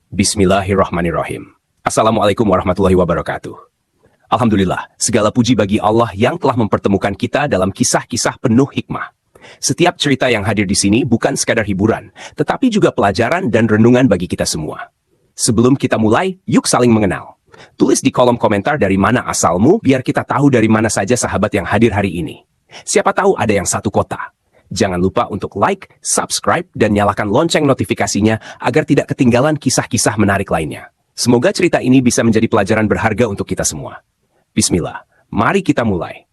Bismillahirrahmanirrahim. Assalamualaikum warahmatullahi wabarakatuh. Alhamdulillah, segala puji bagi Allah yang telah mempertemukan kita dalam kisah-kisah penuh hikmah. Setiap cerita yang hadir di sini bukan sekadar hiburan, tetapi juga pelajaran dan renungan bagi kita semua. Sebelum kita mulai, yuk saling mengenal. Tulis di kolom komentar dari mana asalmu, biar kita tahu dari mana saja sahabat yang hadir hari ini. Siapa tahu ada yang satu kota. Jangan lupa untuk like, subscribe, dan nyalakan lonceng notifikasinya agar tidak ketinggalan kisah-kisah menarik lainnya. Semoga cerita ini bisa menjadi pelajaran berharga untuk kita semua. Bismillah, mari kita mulai.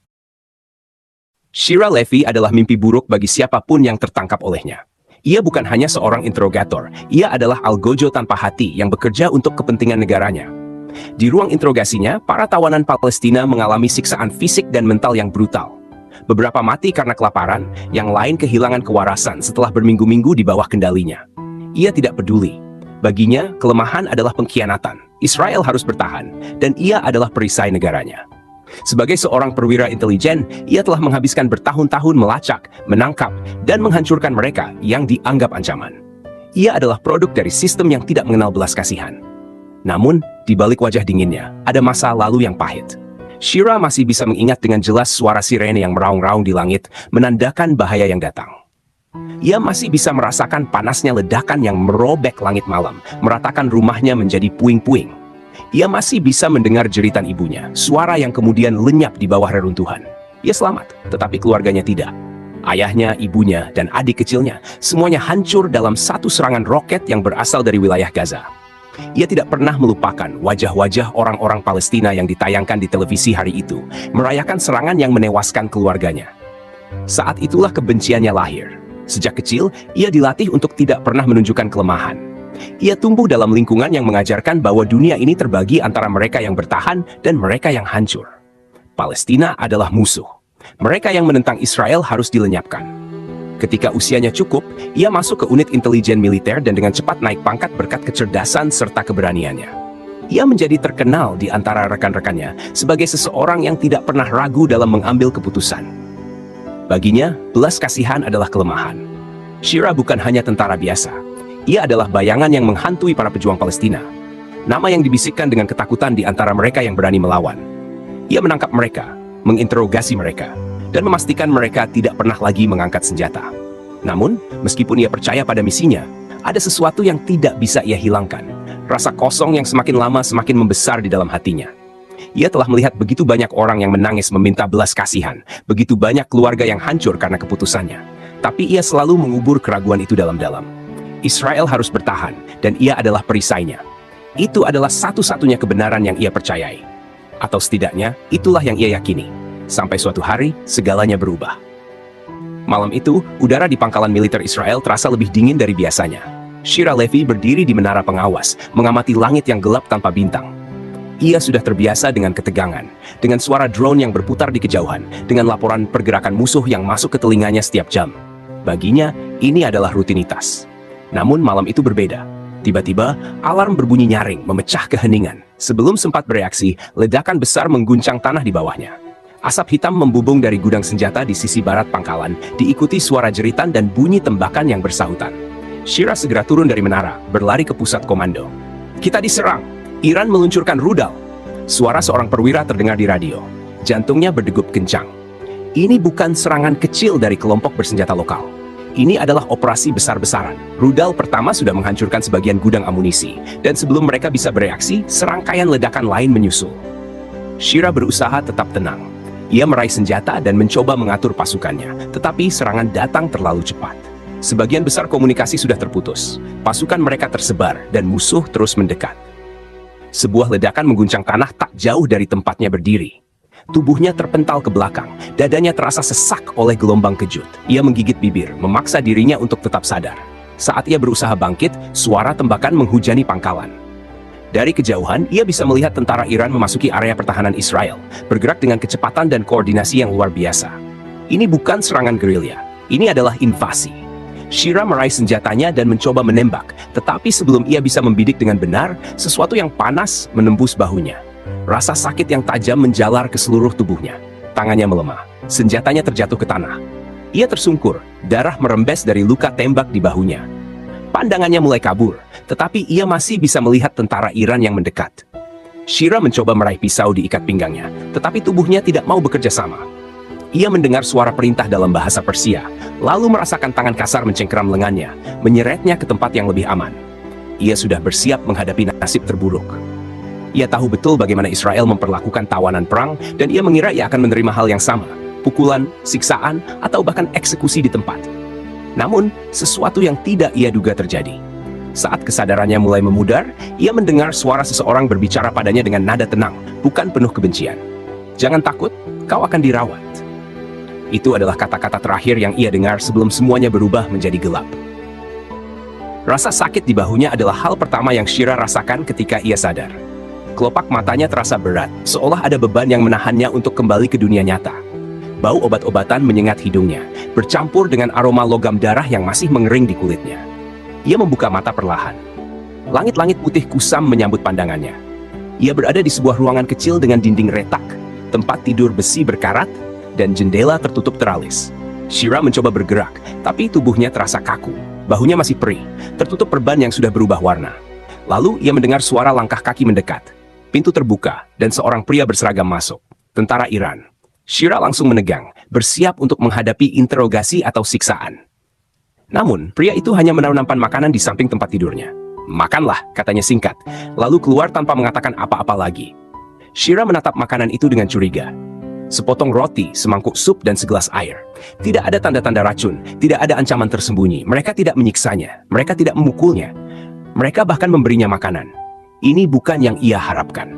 Shira Levy adalah mimpi buruk bagi siapapun yang tertangkap olehnya. Ia bukan hanya seorang interrogator, ia adalah algojo tanpa hati yang bekerja untuk kepentingan negaranya. Di ruang interogasinya, para tawanan Palestina mengalami siksaan fisik dan mental yang brutal. Beberapa mati karena kelaparan, yang lain kehilangan kewarasan setelah berminggu-minggu di bawah kendalinya. Ia tidak peduli. Baginya, kelemahan adalah pengkhianatan. Israel harus bertahan, dan ia adalah perisai negaranya. Sebagai seorang perwira intelijen, ia telah menghabiskan bertahun-tahun melacak, menangkap, dan menghancurkan mereka yang dianggap ancaman. Ia adalah produk dari sistem yang tidak mengenal belas kasihan. Namun, di balik wajah dinginnya, ada masa lalu yang pahit. Shira masih bisa mengingat dengan jelas suara sirene yang meraung-raung di langit, menandakan bahaya yang datang. Ia masih bisa merasakan panasnya ledakan yang merobek langit malam, meratakan rumahnya menjadi puing-puing. Ia masih bisa mendengar jeritan ibunya, suara yang kemudian lenyap di bawah reruntuhan. Ia selamat, tetapi keluarganya tidak. Ayahnya, ibunya, dan adik kecilnya, semuanya hancur dalam satu serangan roket yang berasal dari wilayah Gaza. Ia tidak pernah melupakan wajah-wajah orang-orang Palestina yang ditayangkan di televisi hari itu, merayakan serangan yang menewaskan keluarganya. Saat itulah kebenciannya lahir. Sejak kecil, ia dilatih untuk tidak pernah menunjukkan kelemahan. Ia tumbuh dalam lingkungan yang mengajarkan bahwa dunia ini terbagi antara mereka yang bertahan dan mereka yang hancur. Palestina adalah musuh. Mereka yang menentang Israel harus dilenyapkan. Ketika usianya cukup, ia masuk ke unit intelijen militer dan dengan cepat naik pangkat berkat kecerdasan serta keberaniannya. Ia menjadi terkenal di antara rekan-rekannya sebagai seseorang yang tidak pernah ragu dalam mengambil keputusan. Baginya, belas kasihan adalah kelemahan. Shira bukan hanya tentara biasa. Ia adalah bayangan yang menghantui para pejuang Palestina. Nama yang dibisikkan dengan ketakutan di antara mereka yang berani melawan. Ia menangkap mereka, menginterogasi mereka, dan memastikan mereka tidak pernah lagi mengangkat senjata. Namun, meskipun ia percaya pada misinya, ada sesuatu yang tidak bisa ia hilangkan. Rasa kosong yang semakin lama semakin membesar di dalam hatinya. Ia telah melihat begitu banyak orang yang menangis meminta belas kasihan, begitu banyak keluarga yang hancur karena keputusannya. Tapi ia selalu mengubur keraguan itu dalam-dalam. Israel harus bertahan, dan ia adalah perisainya. Itu adalah satu-satunya kebenaran yang ia percayai. Atau setidaknya, itulah yang ia yakini. Sampai suatu hari, segalanya berubah. Malam itu, udara di pangkalan militer Israel terasa lebih dingin dari biasanya. Shira Levy berdiri di menara pengawas, mengamati langit yang gelap tanpa bintang. Ia sudah terbiasa dengan ketegangan, dengan suara drone yang berputar di kejauhan, dengan laporan pergerakan musuh yang masuk ke telinganya setiap jam. Baginya, ini adalah rutinitas. Namun malam itu berbeda. Tiba-tiba, alarm berbunyi nyaring, memecah keheningan. Sebelum sempat bereaksi, ledakan besar mengguncang tanah di bawahnya. Asap hitam membubung dari gudang senjata di sisi barat pangkalan, diikuti suara jeritan dan bunyi tembakan yang bersahutan. Shira segera turun dari menara, berlari ke pusat komando. "Kita diserang! Iran meluncurkan rudal!" Suara seorang perwira terdengar di radio. Jantungnya berdegup kencang. Ini bukan serangan kecil dari kelompok bersenjata lokal. Ini adalah operasi besar-besaran. Rudal pertama sudah menghancurkan sebagian gudang amunisi, dan sebelum mereka bisa bereaksi, serangkaian ledakan lain menyusul. Shira berusaha tetap tenang. Ia meraih senjata dan mencoba mengatur pasukannya, tetapi serangan datang terlalu cepat. Sebagian besar komunikasi sudah terputus. Pasukan mereka tersebar dan musuh terus mendekat. Sebuah ledakan mengguncang tanah tak jauh dari tempatnya berdiri. Tubuhnya terpental ke belakang, dadanya terasa sesak oleh gelombang kejut. Ia menggigit bibir, memaksa dirinya untuk tetap sadar. Saat ia berusaha bangkit, suara tembakan menghujani pangkalan. Dari kejauhan, ia bisa melihat tentara Iran memasuki area pertahanan Israel, bergerak dengan kecepatan dan koordinasi yang luar biasa. Ini bukan serangan gerilya, ini adalah invasi. Shira meraih senjatanya dan mencoba menembak, tetapi sebelum ia bisa membidik dengan benar, sesuatu yang panas menembus bahunya. Rasa sakit yang tajam menjalar ke seluruh tubuhnya. Tangannya melemah, senjatanya terjatuh ke tanah. Ia tersungkur, darah merembes dari luka tembak di bahunya. Pandangannya mulai kabur, tetapi ia masih bisa melihat tentara Iran yang mendekat. Shira mencoba meraih pisau di ikat pinggangnya, tetapi tubuhnya tidak mau bekerja sama. Ia mendengar suara perintah dalam bahasa Persia, lalu merasakan tangan kasar mencengkeram lengannya, menyeretnya ke tempat yang lebih aman. Ia sudah bersiap menghadapi nasib terburuk. Ia tahu betul bagaimana Israel memperlakukan tawanan perang, dan ia mengira ia akan menerima hal yang sama, pukulan, siksaan, atau bahkan eksekusi di tempat. Namun, sesuatu yang tidak ia duga terjadi. Saat kesadarannya mulai memudar, ia mendengar suara seseorang berbicara padanya dengan nada tenang, bukan penuh kebencian. "Jangan takut, kau akan dirawat." Itu adalah kata-kata terakhir yang ia dengar sebelum semuanya berubah menjadi gelap. Rasa sakit di bahunya adalah hal pertama yang Shira rasakan ketika ia sadar. Kelopak matanya terasa berat, seolah ada beban yang menahannya untuk kembali ke dunia nyata. Bau obat-obatan menyengat hidungnya, bercampur dengan aroma logam darah yang masih mengering di kulitnya. Ia membuka mata perlahan. Langit-langit putih kusam menyambut pandangannya. Ia berada di sebuah ruangan kecil dengan dinding retak, tempat tidur besi berkarat, dan jendela tertutup teralis. Shira mencoba bergerak, tapi tubuhnya terasa kaku. Bahunya masih perih, tertutup perban yang sudah berubah warna. Lalu ia mendengar suara langkah kaki mendekat. Pintu terbuka, dan seorang pria berseragam masuk. Tentara Iran. Shira langsung menegang, bersiap untuk menghadapi interogasi atau siksaan. Namun, pria itu hanya menaruh nampan makanan di samping tempat tidurnya. "Makanlah," katanya singkat, lalu keluar tanpa mengatakan apa-apa lagi. Shira menatap makanan itu dengan curiga. Sepotong roti, semangkuk sup, dan segelas air. Tidak ada tanda-tanda racun, tidak ada ancaman tersembunyi. Mereka tidak menyiksanya, mereka tidak memukulnya. Mereka bahkan memberinya makanan. Ini bukan yang ia harapkan.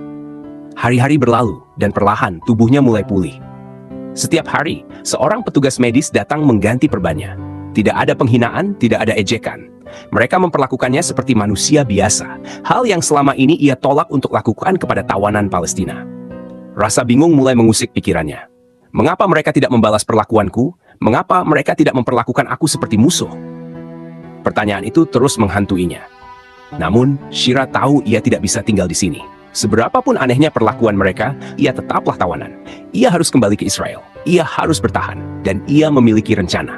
Hari-hari berlalu, dan perlahan tubuhnya mulai pulih. Setiap hari, seorang petugas medis datang mengganti perbannya. Tidak ada penghinaan, tidak ada ejekan. Mereka memperlakukannya seperti manusia biasa, hal yang selama ini ia tolak untuk lakukan kepada tawanan Palestina. Rasa bingung mulai mengusik pikirannya. Mengapa mereka tidak membalas perlakuanku? Mengapa mereka tidak memperlakukan aku seperti musuh? Pertanyaan itu terus menghantuinya. Namun, Shira tahu ia tidak bisa tinggal di sini. Seberapapun anehnya perlakuan mereka, ia tetaplah tawanan. Ia harus kembali ke Israel. Ia harus bertahan, dan ia memiliki rencana.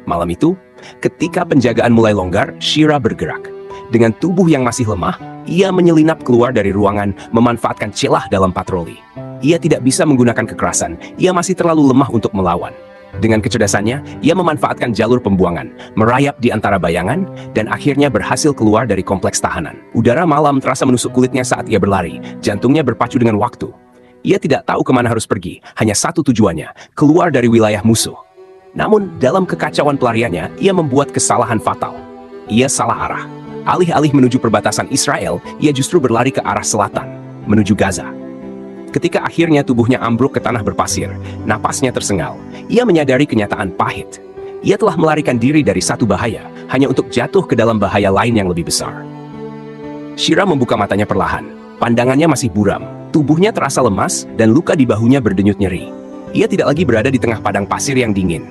Malam itu, ketika penjagaan mulai longgar, Shira bergerak. Dengan tubuh yang masih lemah, ia menyelinap keluar dari ruangan, memanfaatkan celah dalam patroli. Ia tidak bisa menggunakan kekerasan, ia masih terlalu lemah untuk melawan. Dengan kecerdasannya, ia memanfaatkan jalur pembuangan, merayap di antara bayangan, dan akhirnya berhasil keluar dari kompleks tahanan. Udara malam terasa menusuk kulitnya saat ia berlari, jantungnya berpacu dengan waktu. Ia tidak tahu kemana harus pergi, hanya satu tujuannya, keluar dari wilayah musuh. Namun, dalam kekacauan pelariannya, ia membuat kesalahan fatal. Ia salah arah. Alih-alih menuju perbatasan Israel, ia justru berlari ke arah selatan, menuju Gaza. Ketika akhirnya tubuhnya ambruk ke tanah berpasir, napasnya tersengal. Ia menyadari kenyataan pahit. Ia telah melarikan diri dari satu bahaya, hanya untuk jatuh ke dalam bahaya lain yang lebih besar. Shira membuka matanya perlahan. Pandangannya masih buram. Tubuhnya terasa lemas, dan luka di bahunya berdenyut nyeri. Ia tidak lagi berada di tengah padang pasir yang dingin.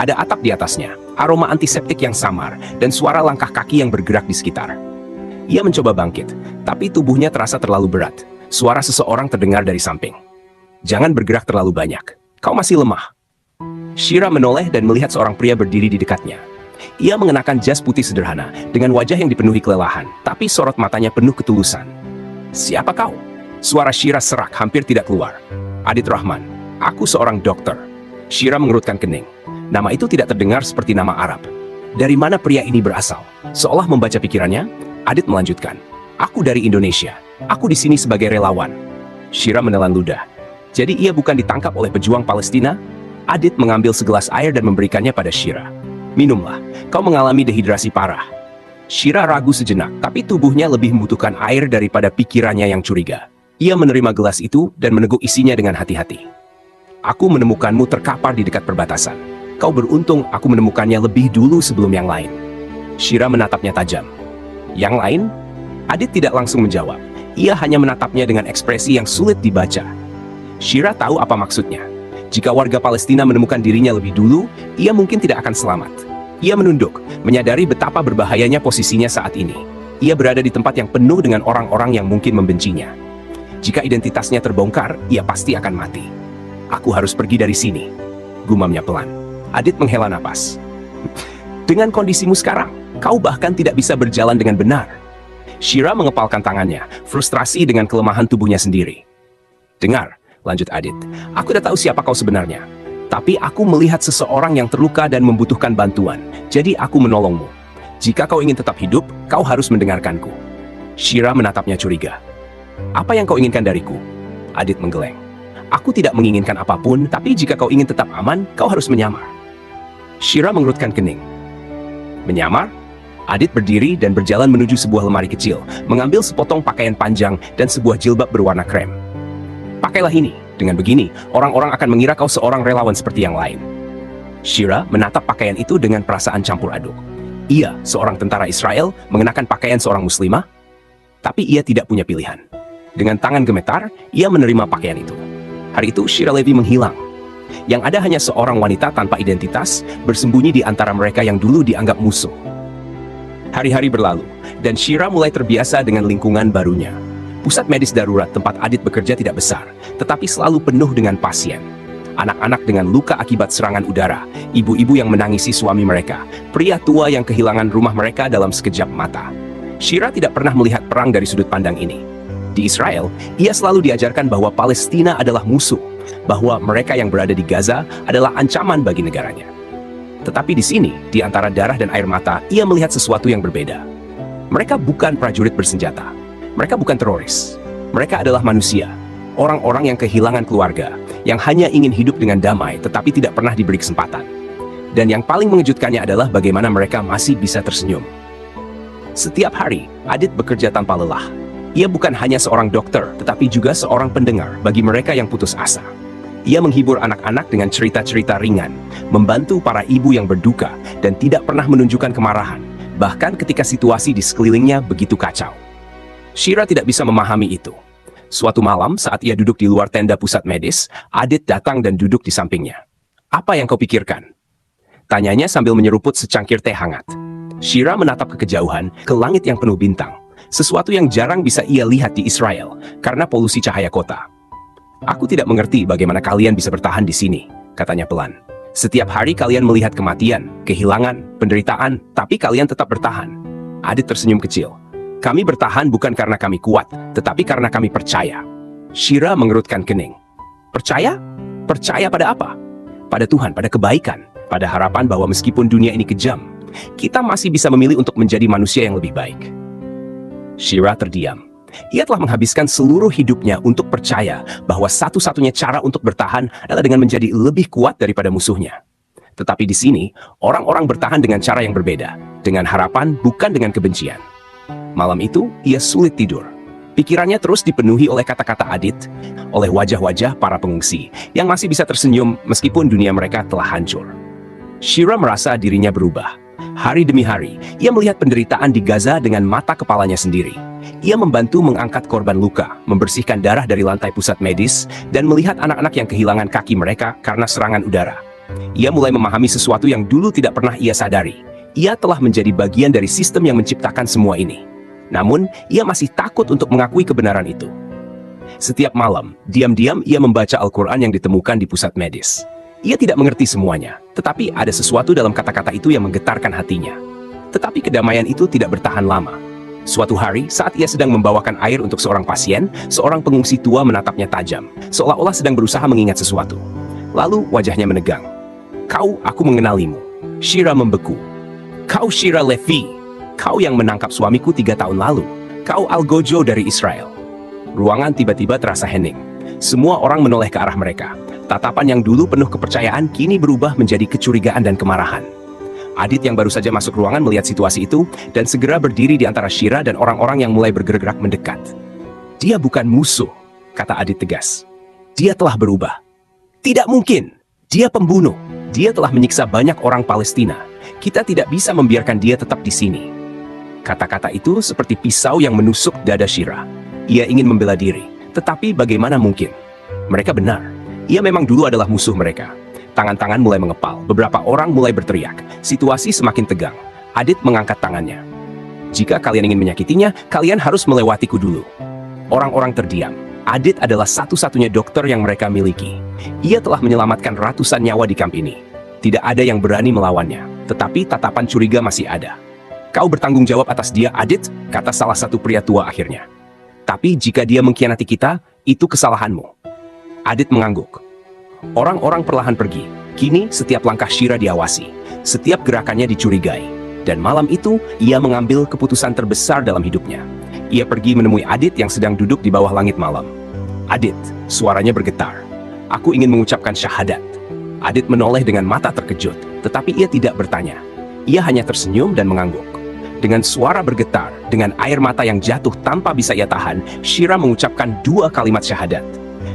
Ada atap di atasnya, aroma antiseptik yang samar, dan suara langkah kaki yang bergerak di sekitar. Ia mencoba bangkit, tapi tubuhnya terasa terlalu berat. Suara seseorang terdengar dari samping. "Jangan bergerak terlalu banyak. Kau masih lemah." Shira menoleh dan melihat seorang pria berdiri di dekatnya. Ia mengenakan jas putih sederhana, dengan wajah yang dipenuhi kelelahan, tapi sorot matanya penuh ketulusan. "Siapa kau?" Suara Shira serak, hampir tidak keluar. "Adit Rahman. Aku seorang dokter." Shira mengerutkan kening. Nama itu tidak terdengar seperti nama Arab. Dari mana pria ini berasal? Seolah membaca pikirannya, Adit melanjutkan. "Aku dari Indonesia. Aku di sini sebagai relawan." Shira menelan ludah. Jadi ia bukan ditangkap oleh pejuang Palestina? Adit mengambil segelas air dan memberikannya pada Shira. "Minumlah, kau mengalami dehidrasi parah." Shira ragu sejenak, tapi tubuhnya lebih membutuhkan air daripada pikirannya yang curiga. Ia menerima gelas itu dan meneguk isinya dengan hati-hati. "Aku menemukanmu terkapar di dekat perbatasan. Kau beruntung aku menemukannya lebih dulu sebelum yang lain." Shira menatapnya tajam. "Yang lain?" Adit tidak langsung menjawab. Ia hanya menatapnya dengan ekspresi yang sulit dibaca. Shira tahu apa maksudnya. Jika warga Palestina menemukan dirinya lebih dulu, ia mungkin tidak akan selamat. Ia menunduk, menyadari betapa berbahayanya posisinya saat ini. Ia berada di tempat yang penuh dengan orang-orang yang mungkin membencinya. Jika identitasnya terbongkar, ia pasti akan mati. "Aku harus pergi dari sini," gumamnya pelan. Adit menghela napas. "Dengan kondisimu sekarang, Kau bahkan tidak bisa berjalan dengan benar. Shira mengepalkan tangannya, frustrasi dengan kelemahan tubuhnya sendiri. Dengar, lanjut Adit, aku tidak tahu siapa kau sebenarnya. Tapi aku melihat seseorang yang terluka dan membutuhkan bantuan. Jadi aku menolongmu. Jika kau ingin tetap hidup, kau harus mendengarkanku. Shira menatapnya curiga. Apa yang kau inginkan dariku? Adit menggeleng. Aku tidak menginginkan apapun, tapi jika kau ingin tetap aman, kau harus menyamar. Shira mengerutkan kening. Menyamar? Adit berdiri dan berjalan menuju sebuah lemari kecil, mengambil sepotong pakaian panjang dan sebuah jilbab berwarna krem. Pakailah ini. Dengan begini, orang-orang akan mengira kau seorang relawan seperti yang lain. Shira menatap pakaian itu dengan perasaan campur aduk. Ia, seorang tentara Israel, mengenakan pakaian seorang muslimah, tapi ia tidak punya pilihan. Dengan tangan gemetar, ia menerima pakaian itu. Hari itu, Shira Levi menghilang. Yang ada hanya seorang wanita tanpa identitas, bersembunyi di antara mereka yang dulu dianggap musuh. Hari-hari berlalu, dan Shira mulai terbiasa dengan lingkungan barunya. Pusat medis darurat tempat Adit bekerja tidak besar, tetapi selalu penuh dengan pasien. Anak-anak dengan luka akibat serangan udara, ibu-ibu yang menangisi suami mereka, pria tua yang kehilangan rumah mereka dalam sekejap mata. Shira tidak pernah melihat perang dari sudut pandang ini. Di Israel, ia selalu diajarkan bahwa Palestina adalah musuh, bahwa mereka yang berada di Gaza adalah ancaman bagi negaranya. Tetapi di sini, di antara darah dan air mata, ia melihat sesuatu yang berbeda. Mereka bukan prajurit bersenjata. Mereka bukan teroris. Mereka adalah manusia. Orang-orang yang kehilangan keluarga, yang hanya ingin hidup dengan damai tetapi tidak pernah diberi kesempatan. Dan yang paling mengejutkannya adalah bagaimana mereka masih bisa tersenyum. Setiap hari, Adit bekerja tanpa lelah. Ia bukan hanya seorang dokter, tetapi juga seorang pendengar bagi mereka yang putus asa. Ia menghibur anak-anak dengan cerita-cerita ringan, membantu para ibu yang berduka, dan tidak pernah menunjukkan kemarahan, bahkan ketika situasi di sekelilingnya begitu kacau. Shira tidak bisa memahami itu. Suatu malam saat ia duduk di luar tenda pusat medis, Adit datang dan duduk di sampingnya. "Apa yang kau pikirkan?" Tanyanya sambil menyeruput secangkir teh hangat. Shira menatap ke kejauhan, ke langit yang penuh bintang. Sesuatu yang jarang bisa ia lihat di Israel, karena polusi cahaya kota. "Aku tidak mengerti bagaimana kalian bisa bertahan di sini," katanya pelan. "Setiap hari kalian melihat kematian, kehilangan, penderitaan, tapi kalian tetap bertahan." Adit tersenyum kecil. "Kami bertahan bukan karena kami kuat, tetapi karena kami percaya." Shira mengerutkan kening. "Percaya? Percaya pada apa?" "Pada Tuhan, pada kebaikan, pada harapan bahwa meskipun dunia ini kejam, kita masih bisa memilih untuk menjadi manusia yang lebih baik." Shira terdiam. Ia telah menghabiskan seluruh hidupnya untuk percaya bahwa satu-satunya cara untuk bertahan adalah dengan menjadi lebih kuat daripada musuhnya. Tetapi di sini, orang-orang bertahan dengan cara yang berbeda, dengan harapan bukan dengan kebencian. Malam itu, ia sulit tidur. Pikirannya terus dipenuhi oleh kata-kata Adit, oleh wajah-wajah para pengungsi yang masih bisa tersenyum meskipun dunia mereka telah hancur. Shira merasa dirinya berubah. Hari demi hari, ia melihat penderitaan di Gaza dengan mata kepalanya sendiri. Ia membantu mengangkat korban luka, membersihkan darah dari lantai pusat medis, dan melihat anak-anak yang kehilangan kaki mereka karena serangan udara. Ia mulai memahami sesuatu yang dulu tidak pernah ia sadari. Ia telah menjadi bagian dari sistem yang menciptakan semua ini. Namun, ia masih takut untuk mengakui kebenaran itu. Setiap malam, diam-diam ia membaca Al-Quran yang ditemukan di pusat medis. Ia tidak mengerti semuanya, tetapi ada sesuatu dalam kata-kata itu yang menggetarkan hatinya. Tetapi kedamaian itu tidak bertahan lama. Suatu hari, saat ia sedang membawakan air untuk seorang pasien, seorang pengungsi tua menatapnya tajam, seolah-olah sedang berusaha mengingat sesuatu. Lalu wajahnya menegang. "Kau, aku mengenalimu." Shira membeku. "Kau Shira Levi. Kau yang menangkap suamiku 3 tahun lalu. Kau Algojo dari Israel." Ruangan tiba-tiba terasa hening. Semua orang menoleh ke arah mereka. Tatapan yang dulu penuh kepercayaan kini berubah menjadi kecurigaan dan kemarahan. Adit yang baru saja masuk ruangan melihat situasi itu dan segera berdiri di antara Shira dan orang-orang yang mulai bergerak mendekat. "Dia bukan musuh," kata Adit tegas. "Dia telah berubah." "Tidak mungkin. Dia pembunuh. Dia telah menyiksa banyak orang Palestina. Kita tidak bisa membiarkan dia tetap di sini." Kata-kata itu seperti pisau yang menusuk dada Shira. Ia ingin membela diri, tetapi bagaimana mungkin? Mereka benar. Ia memang dulu adalah musuh mereka. Tangan-tangan mulai mengepal, beberapa orang mulai berteriak. Situasi semakin tegang. Adit mengangkat tangannya. "Jika kalian ingin menyakitinya, kalian harus melewatiku dulu." Orang-orang terdiam. Adit adalah satu-satunya dokter yang mereka miliki. Ia telah menyelamatkan ratusan nyawa di kamp ini. Tidak ada yang berani melawannya, tetapi tatapan curiga masih ada. Kau bertanggung jawab atas dia, Adit, kata salah satu pria tua akhirnya. Tapi jika dia mengkhianati kita, itu kesalahanmu. Adit mengangguk. Orang-orang perlahan pergi. Kini setiap langkah Shira diawasi, setiap gerakannya dicurigai. Dan malam itu, ia mengambil keputusan terbesar dalam hidupnya. Ia pergi menemui Adit yang sedang duduk di bawah langit malam. Adit, suaranya bergetar. Aku ingin mengucapkan syahadat. Adit menoleh dengan mata terkejut, tetapi ia tidak bertanya. Ia hanya tersenyum dan mengangguk. Dengan suara bergetar, dengan air mata yang jatuh tanpa bisa ia tahan, Shira mengucapkan 2 kalimat syahadat.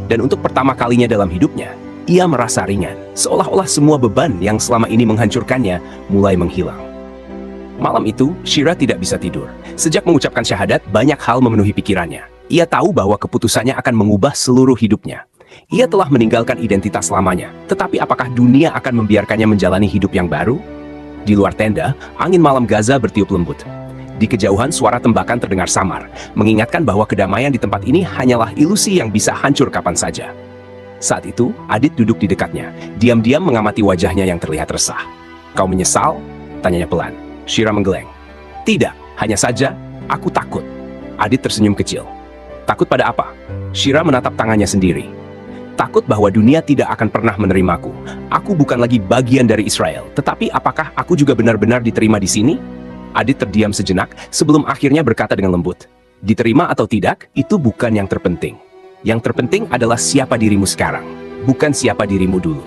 Dan untuk pertama kalinya dalam hidupnya, ia merasa ringan, seolah-olah semua beban yang selama ini menghancurkannya mulai menghilang. Malam itu, Shira tidak bisa tidur. Sejak mengucapkan syahadat, banyak hal memenuhi pikirannya. Ia tahu bahwa keputusannya akan mengubah seluruh hidupnya. Ia telah meninggalkan identitas lamanya, tetapi apakah dunia akan membiarkannya menjalani hidup yang baru? Di luar tenda, angin malam Gaza bertiup lembut. Di kejauhan suara tembakan terdengar samar, mengingatkan bahwa kedamaian di tempat ini hanyalah ilusi yang bisa hancur kapan saja. Saat itu, Adit duduk di dekatnya, diam-diam mengamati wajahnya yang terlihat resah. "Kau menyesal?" tanyanya pelan. Shira menggeleng. "Tidak, hanya saja, aku takut." Adit tersenyum kecil. "Takut pada apa?" Shira menatap tangannya sendiri. "Takut bahwa dunia tidak akan pernah menerimaku. Aku bukan lagi bagian dari Israel, tetapi apakah aku juga benar-benar diterima di sini?" Adit terdiam sejenak sebelum akhirnya berkata dengan lembut, "Diterima atau tidak, itu bukan yang terpenting. Yang terpenting adalah siapa dirimu sekarang, bukan siapa dirimu dulu."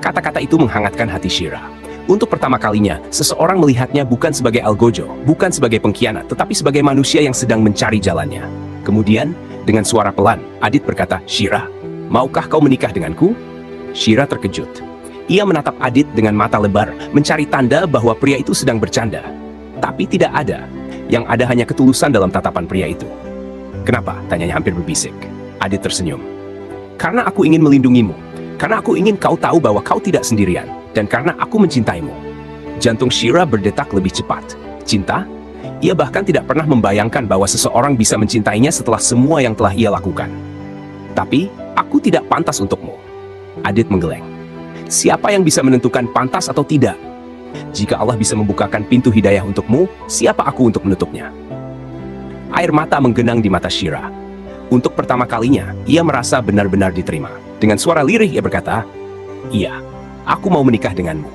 Kata-kata itu menghangatkan hati Shira. Untuk pertama kalinya, seseorang melihatnya bukan sebagai algojo, bukan sebagai pengkhianat, tetapi sebagai manusia yang sedang mencari jalannya. Kemudian, dengan suara pelan, Adit berkata, "Shira, maukah kau menikah denganku?" Shira terkejut. Ia menatap Adit dengan mata lebar, mencari tanda bahwa pria itu sedang bercanda. Tapi tidak ada. Yang ada hanya ketulusan dalam tatapan pria itu. "Kenapa?" tanyanya hampir berbisik. Adit tersenyum. "Karena aku ingin melindungimu. Karena aku ingin kau tahu bahwa kau tidak sendirian. Dan karena aku mencintaimu." Jantung Shira berdetak lebih cepat. Cinta? Ia bahkan tidak pernah membayangkan bahwa seseorang bisa mencintainya setelah semua yang telah ia lakukan. "Tapi, aku tidak pantas untukmu." Adit menggeleng. Siapa yang bisa menentukan pantas atau tidak? Jika Allah bisa membukakan pintu hidayah untukmu, siapa aku untuk menutupnya? Air mata menggenang di mata Shira. Untuk pertama kalinya, ia merasa benar-benar diterima. Dengan suara lirih ia berkata, "Iya, aku mau menikah denganmu."